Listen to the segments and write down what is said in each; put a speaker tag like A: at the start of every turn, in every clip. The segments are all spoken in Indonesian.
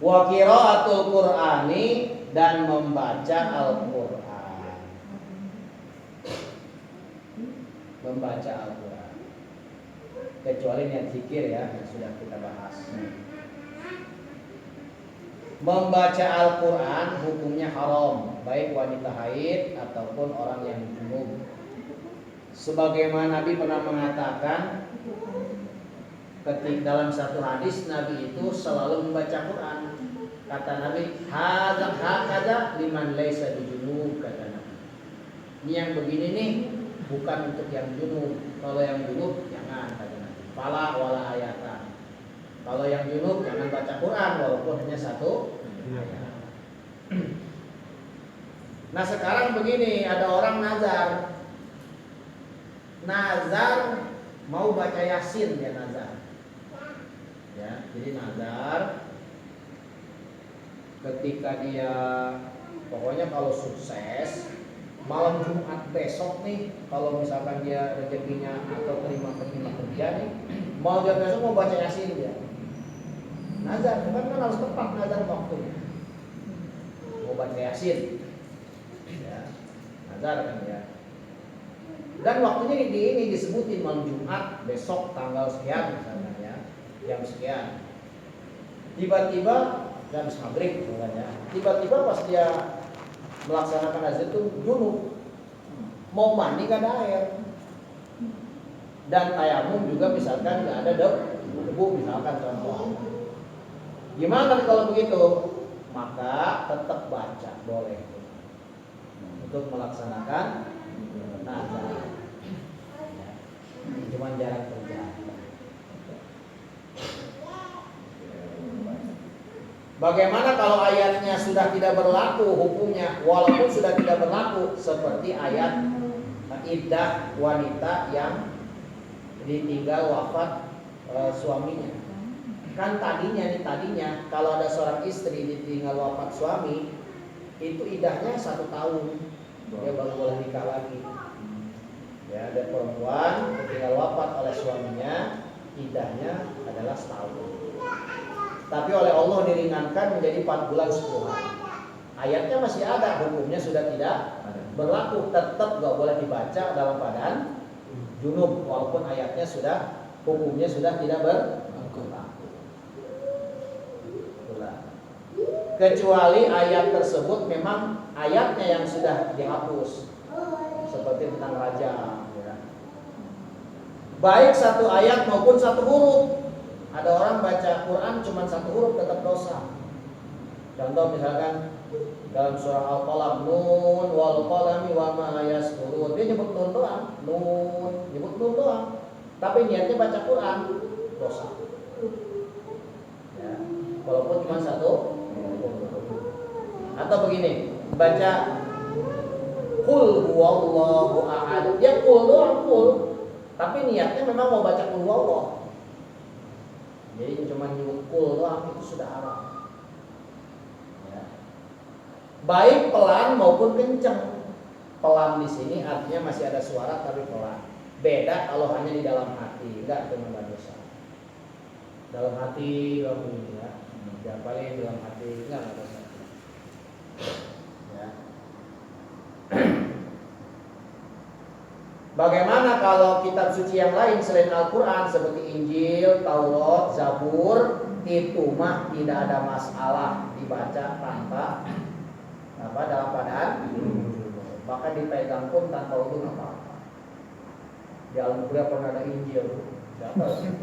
A: Wa qiraatul Qur'ani, dan membaca Al-Qur'an. Membaca Al-Qur'an. Kecuali niat zikir ya, yang sudah kita bahas. Membaca Al-Qur'an hukumnya haram, baik wanita haid ataupun orang yang junub. Sebagaimana Nabi pernah mengatakan ketika dalam satu hadis, Nabi itu selalu membaca Quran. Kata Nabi, hakada liman laisa bijunub, kata Nabi. Ini yang begini nih bukan untuk yang junub. Kalau yang junub jangan, kata Nabi. Fala wala ayatan. Kalau yang junub jangan baca Quran walaupun hanya satu ayat. Nah sekarang begini, ada orang nazar mau baca Yasin, dia nazar. Ya, jadi nazar ketika dia pokoknya kalau sukses malam Jumat besok nih, kalau misalkan dia rezekinya atau terima kerja nih, mau dia besok mau baca Yasin dia. Nazar, kan harus tepat nazar waktunya. Mau baca Yasin. Ya, nazar kan ya. Dan waktunya ini disebutin malam Jumat besok tanggal sekian misalnya ya, jam sekian. Tiba-tiba jam maghrib misalnya. Tiba-tiba pas dia melaksanakan nazar itu junub, mau mandi gak ada air, dan tayamum juga misalkan gak ada debu misalkan contoh. Gimana kalau begitu? Maka tetap baca boleh untuk melaksanakan nazar. Cuman jarang terjadi. Bagaimana kalau ayatnya sudah tidak berlaku hukumnya, walaupun sudah tidak berlaku, seperti ayat iddah wanita yang ditinggal wafat suaminya. Kan tadinya kalau ada seorang istri ditinggal wafat suami, itu iddahnya 1 tahun, dia baru boleh nikah lagi. Ya, ada perempuan ditinggal wafat oleh suaminya, iddahnya adalah setahun. Tapi oleh Allah diringankan menjadi 4 bulan 10 hari. Ayatnya masih ada, hukumnya sudah tidak berlaku, tetap gak boleh dibaca dalam keadaan junub, walaupun ayatnya sudah, hukumnya sudah tidak berlaku. Kecuali ayat tersebut memang ayatnya yang sudah dihapus, seperti tentang raja ya. Baik 1 ayat maupun 1 huruf. Ada orang baca Quran cuma 1 huruf tetap dosa. Contoh misalkan dalam surah Al-Qalam, nun wal qalami wa ma yasturun, dia nyebut nun doang, nyebut nun doang, tapi niatnya baca Quran, dosa ya, walaupun cuma 1. Atau begini, baca qul huwallahu ahad, dia qul doang, tapi niatnya memang mau baca qul huwallah. Jadi cuma nyebut qul doang, itu sudah haram. Ya. Baik pelan maupun kencang. Pelan di sini artinya masih ada suara tapi pelan. Beda kalau hanya di dalam hati, enggak itu menambah dosa. Dalam hati dalam bunyi ya. Ya paling dalam hati enggak ada dosa. Ya. Bagaimana kalau kitab suci yang lain selain Al-Quran seperti Injil, Taurat, Zabur, itu mah tidak ada masalah dibaca tanpa dalam keadaan bahkan dipegang pun tanpa wudu nggak apa-apa. Di Al-Quran pernah ada Injil, siapa sih?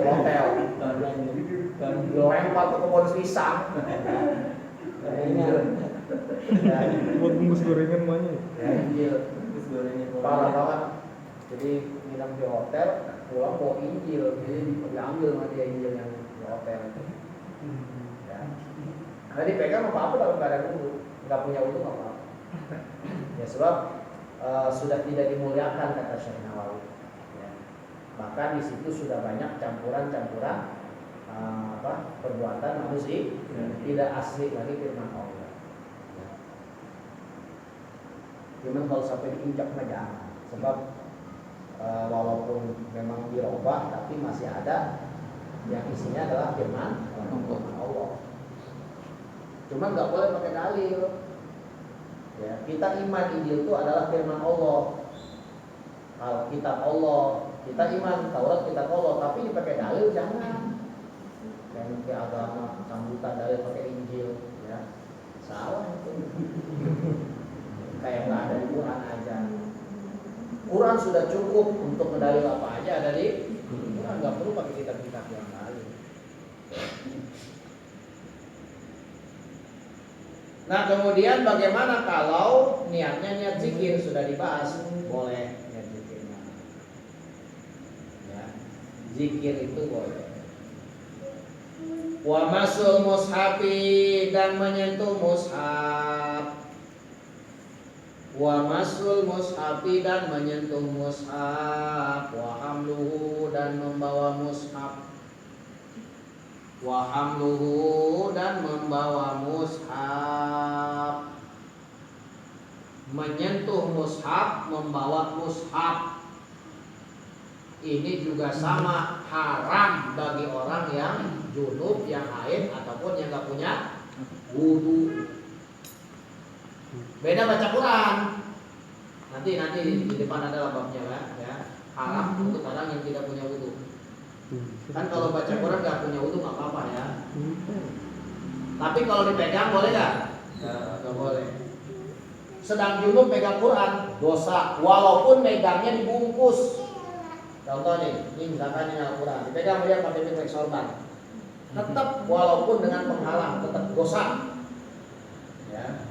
A: Hotel, lempar ke pohon pisang. Injil,
B: buat bungkus gorengan banyak.
A: Injil. Parah banget. Jadi nginap di hotel, pulang bawa Injil, jadi diambil sama dia Injil yang di hotel. Ya. Nah dipegang apa dalam keadaan wudu, nggak punya wudu nggak apa-apa. Ya sebab sudah tidak dimuliakan kata Syekh Nawawi. Ya. Bahkan di situ sudah banyak campuran-campuran perbuatan manusia, tidak asli lagi firman Allah. Cuman kalau sampai diinjak mah jangan, sebab walaupun memang dirubah tapi masih ada yang isinya adalah firman Allah. Cuma nggak boleh pakai dalil. Ya, kita iman Injil itu adalah firman Allah. Kalau kitab Allah, kita iman Taurat kitab Allah, tapi dipakai dalil jangan. Yang ke agama sambutan dalil pakai Injil, ya salah itu. Kayak nggak ada di Quran aja. Quran sudah cukup untuk mendalil apa aja ada di Quran, nggak perlu pakai kitab-kitab yang lain. Nah kemudian bagaimana kalau niatnya niat zikir, sudah dibahas, boleh niat zikirnya. Ya, zikir itu boleh. Wa masul mushafi, dan menyentuh mushaf. Wa masul mushafi, dan menyentuh mushaf. Wa hamluhu, dan membawa mushaf. Wa hamluhu, dan membawa mushaf. Menyentuh mushaf, membawa mushaf, ini juga sama haram bagi orang yang junub, yang haid, ataupun yang nggak punya wudu. Beda baca Quran. Nanti di depan ada babnya ya. Haram untuk orang yang tidak punya wudu. Kan kalau baca Quran nggak punya wudu nggak apa-apa ya. Tapi kalau dipegang boleh nggak? Nggak boleh. Sedang junub pegang Quran dosa, walaupun megangnya dibungkus. Contoh nih, ini misalkan ini Al-Quran, dipegang dia pakai pintek sorban, tetap walaupun dengan penghalang tetap dosa. Ya.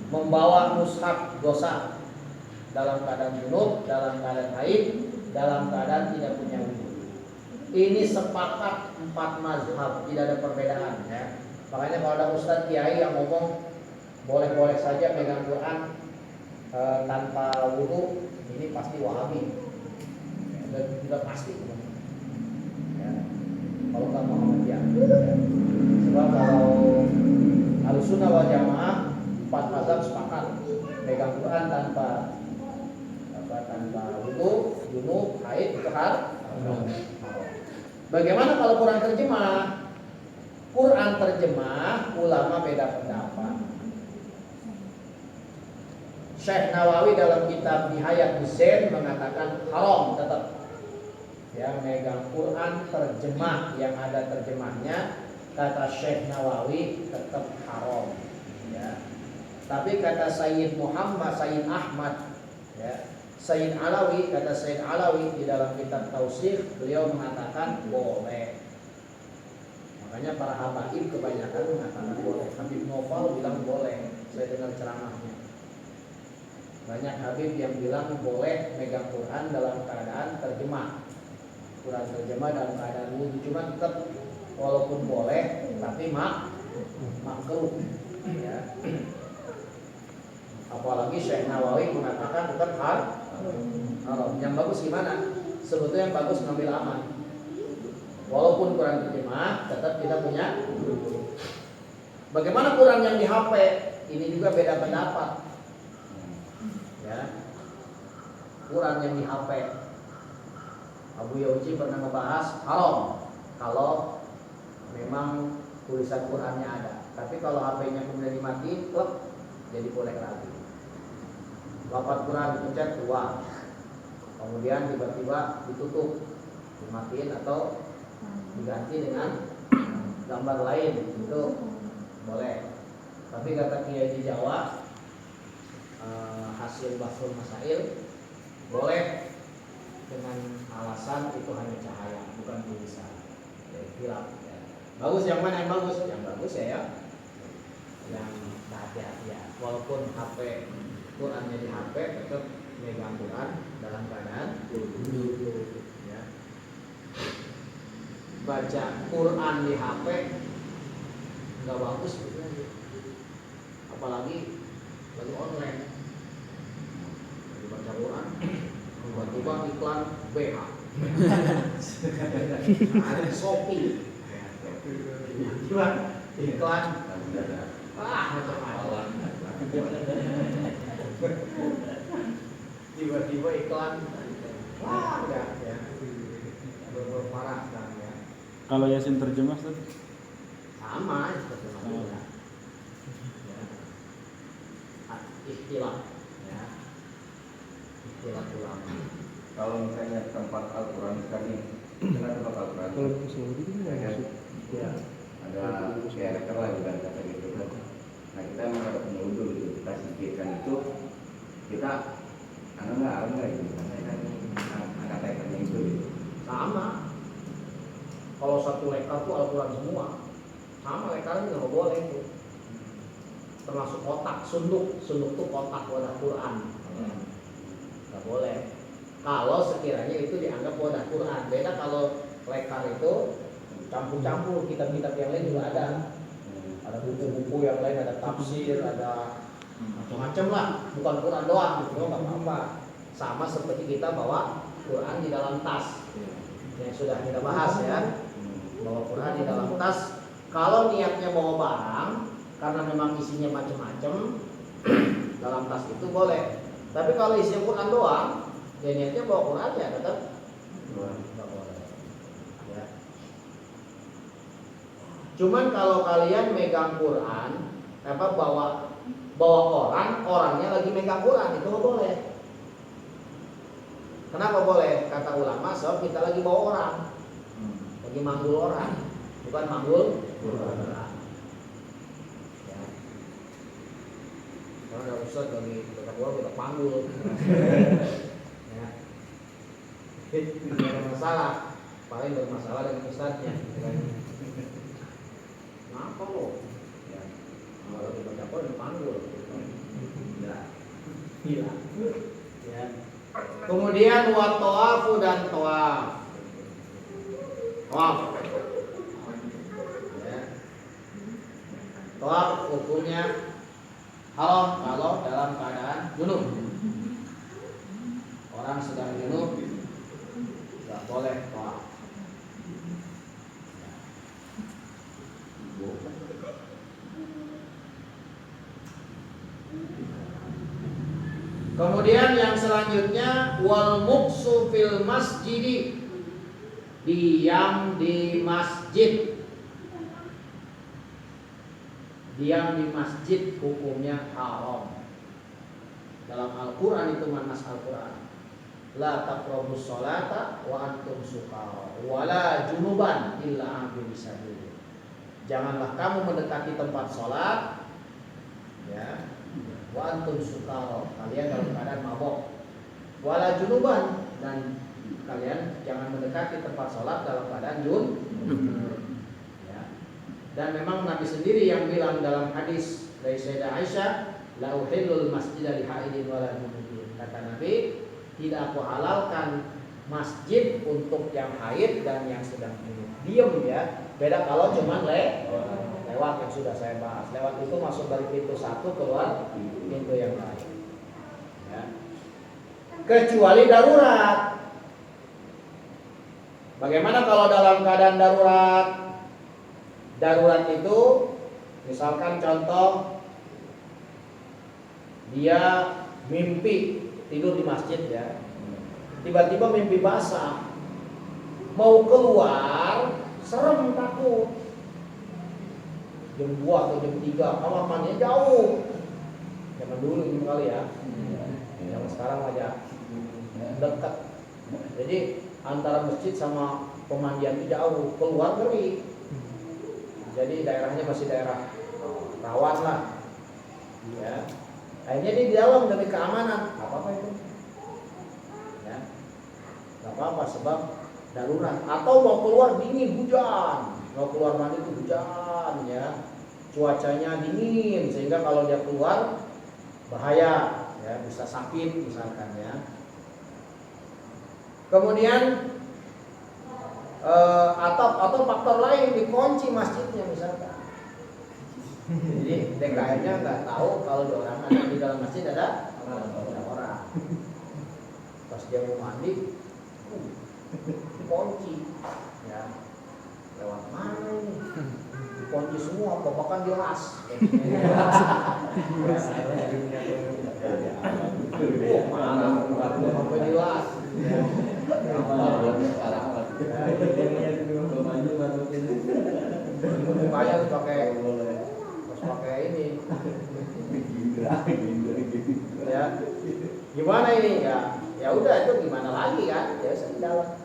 A: Membawa mushaf dosa dalam keadaan junub, dalam keadaan haid, dalam keadaan tidak punya wudu. Ini sepakat 4 mazhab, tidak ada perbedaan ya. Makanya kalau ada ustadz kiai yang ngomong boleh-boleh saja pegang Quran tanpa wudu, ini pasti Wahabi. Ya, sudah pasti. Ya. Kalau nggak Muhammadiyah. Ya. Sebab kalau Ahlussunnah wal Jamaah 4 mazhab sepakat pegang Quran tanpa wudu, junub, haid itu haram. Bagaimana kalau Quran terjemah? Quran terjemah ulama beda pendapat. Syekh Nawawi dalam kitab Nihayat Hussein mengatakan haram tetap. Ya, megang Quran terjemah yang ada terjemahnya, kata Syekh Nawawi tetap haram. Ya. Tapi kata Sayyid Muhammad, Sayyid Ahmad, ya, Sayyid Alawi, kata Sayyid Alawi di dalam kitab Tausif, beliau mengatakan boleh. Makanya para habaib kebanyakan mengatakan boleh. Habib Noval bilang boleh. Saya dengar ceramahnya. Banyak habib yang bilang boleh megang Quran dalam keadaan terjemah. Quran terjemah dalam keadaan wudu, cuma tetap walaupun boleh tapi makruh. Ya. Apalagi Syekh Nawawi mengatakan tetap haram. Yang bagus gimana? Sebetulnya yang bagus ngambil aman. Walaupun Quran terjemah, tetap kita punya. Bagaimana Quran yang di HP? Ini juga beda pendapat. Ya. Quran yang di HP. Abu Yauji pernah ngebahas haram kalau memang tulisan Qurannya ada. Tapi kalau HP-nya kemudian dimatiin, klep, jadi boleh lagi. Lafaz Quran dipencet keluar, kemudian tiba-tiba ditutup, dimatiin atau diganti dengan gambar lain, itu boleh. Tapi kata Kiai di Jawa, hasil bahsul masail boleh dengan alasan itu hanya cahaya, bukan tulisan. Hilaf. Ya. Bagus yang mana yang bagus? Yang bagus ya, yang hati-hati ya. Walaupun HP Qurannya di HP, tetap megang Quran dalam keadaan duduk. Ya. Baca Quran di HP nggak bagus, apalagi lagi online. Lagi baca Quran, tiba-tiba iklan BH, ada Shopee, tiba iklan, macam-macam. Tiba-tiba iklan, udah ya, berparah sekarang ya.
B: Kalau Yasin terjemah Ustaz?
A: Sama seperti ya. Ikhtilaf ya. Ikhtilaf ulama.
C: Kalau misalnya tempat Al-Quran sekali, kita tempat Al-Quran.
B: Kalau musuh itu
C: ya kan?
A: Ya.
C: Ada kayak reker lah bukan kata gitu kan. Nah kita memang ada penyudur gitu, kita singkirkan itu, kita ada nggak gitu, karena kan angkat lekarnya itu gitu.
A: Sama. Kalau satu lekar tuh Al-Quran semua. Sama lekarnya nggak boleh itu. Termasuk kotak, sunduk tuh kotak wadah Quran. Nggak boleh. Kalau sekiranya itu dianggap wadah Quran. Beda kalau lekar itu campur-campur, kitab-kitab yang lain juga ada. Ada buku-buku yang lain, ada tafsir, ada macam-macam lah. Bukan Quran doang, gitu nggak apa-apa. Sama seperti kita bawa Quran di dalam tas. Yang sudah kita bahas ya. Bawa Quran di dalam tas. Kalau niatnya bawa barang, karena memang isinya macam-macam, dalam tas itu boleh. Tapi kalau isinya Quran doang, ya niatnya bawa Quran ya tetap nggak boleh. Ya. Cuman kalau kalian megang Quran, bawa orangnya lagi megang Quran, itu nggak boleh. Kenapa boleh? Kata ulama, sebab kita lagi bawa orang, lagi manggul orang, bukan manggul Quran. Ya. Kalau ada ustaz lagi dekat orang kita panggul. Ya. Tidak ada masalah, paling bermasalah dengan ustaznya. Kenapa lo? Ya. Kalau dibaca Quran dipanggul. Ya. Gila. Ya. Kemudian wa tawafu dan tawaf. Tawaf. Ya. Tawaf hukumnya haram kalau dalam keadaan junub. Orang sedang junub nggak boleh tawaf. Kemudian yang selanjutnya wal muksu fil masjidi, diam di masjid. Diam di masjid hukumnya haram. Dalam Al-Quran itu manas Al-Quran. La taqrabus sholata wa antum sukara wa la junuban illa abir sabil. Janganlah kamu mendekati tempat sholat, ya, wa antum sukara, kalian dalam keadaan mabok. Wa la junuban, dan kalian jangan mendekati tempat sholat dalam keadaan junub. Ya. Dan memang Nabi sendiri yang bilang dalam hadis dari Sayyidah Aisyah, la uhillul masjida li haidin wa la junubin. Kata Nabi, tidak aku halalkan masjid untuk yang haid dan yang sedang junub. Diam ya. Beda kalau cuma lewat yang sudah saya bahas. Lewat itu masuk dari pintu satu, keluar pintu yang lain. Ya. Kecuali darurat. Bagaimana kalau dalam keadaan darurat? Darurat itu misalkan contoh dia mimpi tidur di masjid ya, tiba-tiba mimpi basah, mau keluar serem, takut. Jam 2 atau jam 3 kamar mandinya jauh. Zaman dulu ini kali ya, zaman sekarang aja dekat. Jadi antara masjid sama pemandian itu jauh, keluar ngeri. Jadi daerahnya masih daerah rawan lah, ya. Akhirnya dia di dalam demi keamanan, nggak apa-apa itu, ya, nggak apa-apa sebab darurat. Atau mau keluar dingin, hujan, mau keluar mandi itu hujan, ya, cuacanya dingin sehingga kalau dia keluar bahaya, ya, bisa sakit misalkan, ya. Kemudian atau faktor lain, dikunci masjidnya misalkan. Jadi DKM-nya nggak tahu kalau di dalam masjid ada orang. Pas dia mau mandi, dikunci, ya. Lewat mana ini? Dikunci semua, bahkan jelas. Malah sampai jelas. Mukanya harus pakai ini. Ya. Gimana ini? Ya udah itu gimana lagi kan? Ya sudah.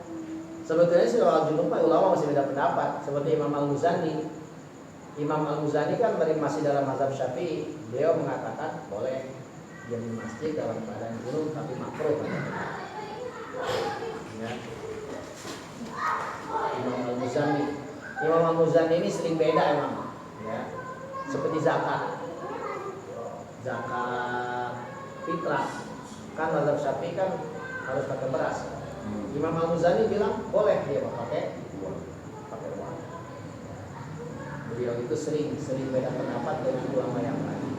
A: Sebetulnya sih soal junub ulama masih beda pendapat. Seperti Imam Al-Muzani. Imam Al-Muzani kan masih dalam mazhab Syafi'i. Beliau mengatakan boleh dia di masjid dalam keadaan junub tapi makruh. Ya. Imam Al-Muzani. Imam Al-Muzani ini sering beda emang. Ya. Seperti zakat. Zakat fitrah. Kan mazhab Syafi'i kan harus pakai beras. Imam Al-Muzani bilang boleh dia pakai uang. Beliau itu sering beda pendapat dari ulama yang lain.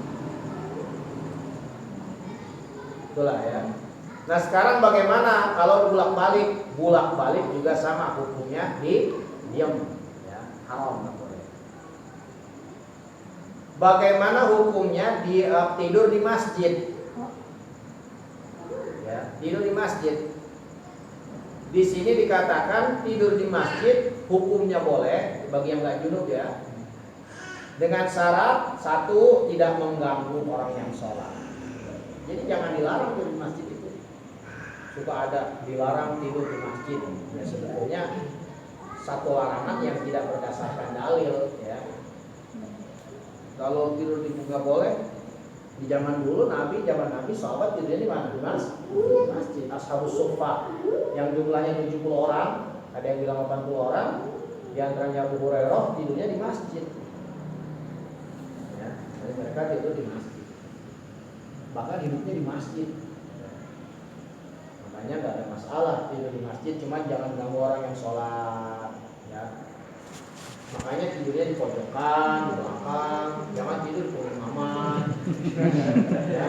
A: Itulah ya. Nah sekarang bagaimana kalau bolak-balik juga sama hukumnya di diam, ya, haram nggak boleh. Bagaimana hukumnya di tidur di masjid? Ya, tidur di masjid. Di sini dikatakan tidur di masjid hukumnya boleh bagi yang nggak junub ya. Dengan syarat satu tidak mengganggu orang yang sholat. Jadi jangan dilarang tidur di masjid itu. Suka ada dilarang tidur di masjid. Ya sebetulnya satu larangan yang tidak berdasarkan dalil ya. Kalau tidur di nggak boleh. Di zaman Nabi sahabat tidurnya di mana? Di masjid. Ashabus Suffah yang jumlahnya 70 orang, ada yang bilang 80 orang, di antaranya Abu Hurairah tidurnya di masjid. Ya, jadi mereka tidur di masjid. Bahkan hidupnya di masjid. Makanya nggak ada masalah tidur di masjid, cuma jangan ganggu orang yang sholat. Ya. Makanya tidurnya di pojokan, di belakang, jangan tidur di pohon aman. Ya.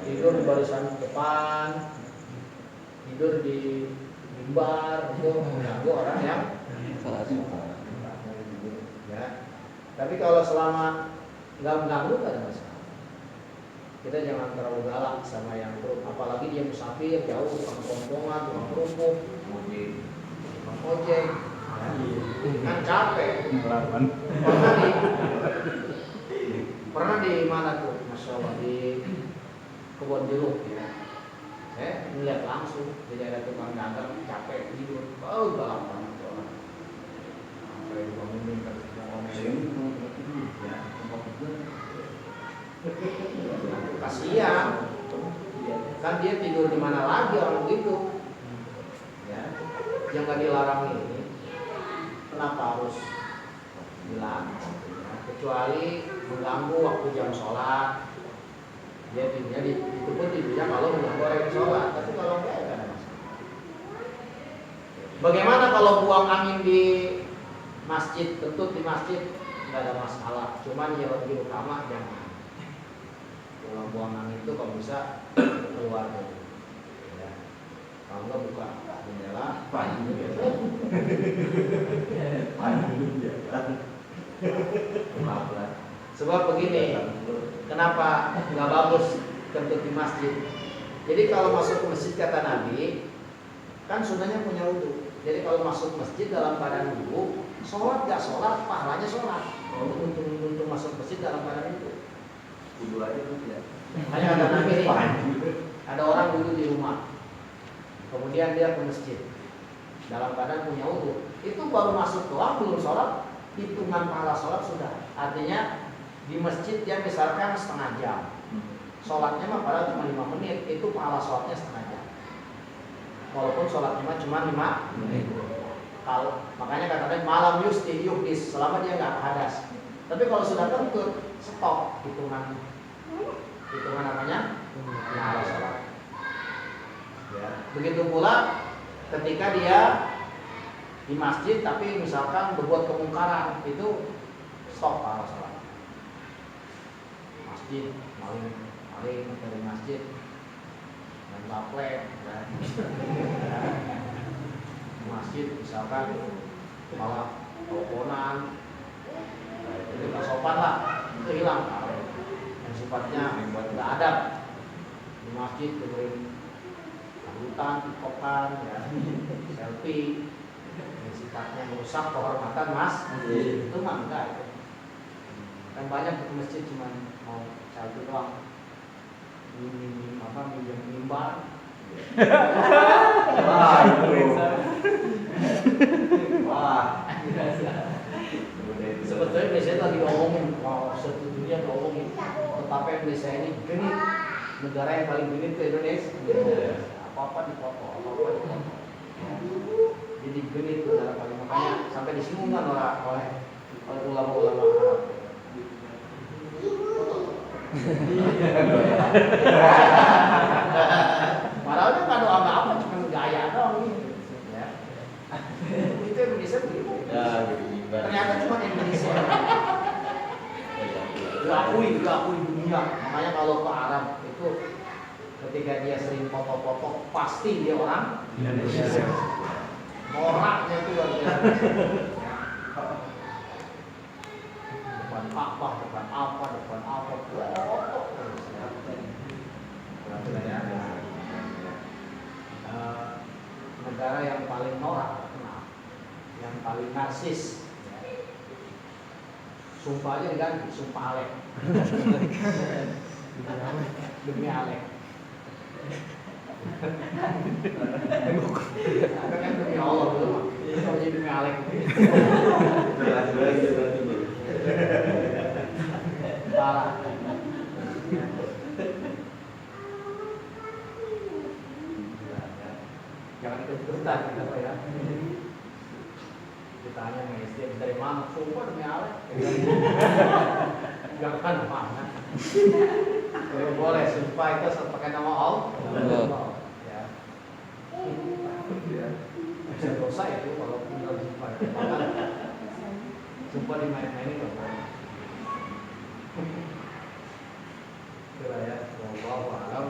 A: Tidur di barisan depan, tidur di mimbar, itu mengganggu orang yang sholat. Ya. Tapi kalau selama nggak mengganggu nggak ada masalah. Kita jangan terlalu galak sama yang grup, apalagi dia musafir jauh, tukang kompongan, tukang kerupuk, tukang ojek. Kan capek. Pernah di mana tuh? Masya Allah di kebun jeruk ya. Saya melihat langsung jadi ada tukang dagang capek tidur. Oh galak banget orang. Sampai bangunin kan kasihan. Kan dia tidur di mana lagi orang begitu. Ya. Yang nggak dilarang ini. Kenapa harus bilang? Kecuali mengganggu waktu jam sholat, dia tidurnya itu pun tidurnya kalau mengganggu orang yang sholat. Tapi kalau enggak ya ada masalah. Bagaimana kalau buang angin di masjid, kentut di masjid nggak ada masalah. Cuman yang lebih utama jangan. Kalau buang angin itu kalau bisa keluar dari. Ya. Kalau enggak buka jendela, sebab begini, kenapa nggak bagus kentut di masjid? Jadi kalau masuk ke masjid kata Nabi, kan sunnahnya punya wudu. Jadi kalau masuk masjid dalam keadaan wudu, sholat nggak sholat, pahalanya sholat. Kalau untung masuk masjid dalam keadaan wudu, wudu aja tuh tidak. Hanya kata Nabi nih, ada orang wudu di rumah, kemudian dia ke masjid dalam keadaan punya wudu, itu baru masuk doang belum sholat, hitungan pahala sholat sudah. Artinya di masjid dia misalkan setengah jam, sholatnya mah padahal cuma 5 menit, itu pahala sholatnya setengah jam. Walaupun sholatnya mah cuma 5 menit. Kalau makanya katanya malam yusti yukdis, selama dia nggak hadas. Tapi kalau sudah kentut, stop hitungan namanya pahala sholat. Ya. Begitu pula ketika dia di masjid tapi misalkan berbuat kemungkaran, itu stop pahala sholat. Masjid maling dari masjid dan baplek ya. Masjid misalkan malah teleponan, itu nggak sopan lah, itu hilang yang sifatnya membuat nggak adab. Di masjid dengerin sambutan, tikokan, ya, selfie, yang sifatnya merusak kehormatan itu mah enggak itu. Kan banyak di masjid cuma mau satu doang, minjem mimbar.
C: Wah, itu. Wah.
A: Sebetulnya biasanya tadi ngomongin, satu dunia ngomongin, tetapi Indonesia ini genit, negara yang paling genit ke Indonesia. Apa-apa dipoto. Jadi genit negara paling, makanya sampai disinggungkan oleh ulama-ulama Arab. Padahal dia nggak doa apa, cuma gaya doang gitu. Ya. Itu Indonesia begitu. Ternyata cuma Indonesia. Diakui dunia. Makanya kalau ke Arab itu ketika dia sering foto-foto pasti dia orang Indonesia. Noraknya itu luar biasa. Depan apa, foto terus ya. Negara yang paling norak, yang paling narsis. Sumpah aja diganti, sumpah Alek. Demi Alek. Ada kan demi Allah dulu, kalau jadi demi Alek. Parah. Jangan ikut-ikutan apa ya. Ditanya sama istri dari mana, sumpah demi Alek. Jangan mana. Kalau boleh sumpah itu pakai nama Allah. Ya. Bisa dosa itu kalau benar sumpah. Sumpah dimain-mainin nggak boleh. Kira ya, wallahu a'lam.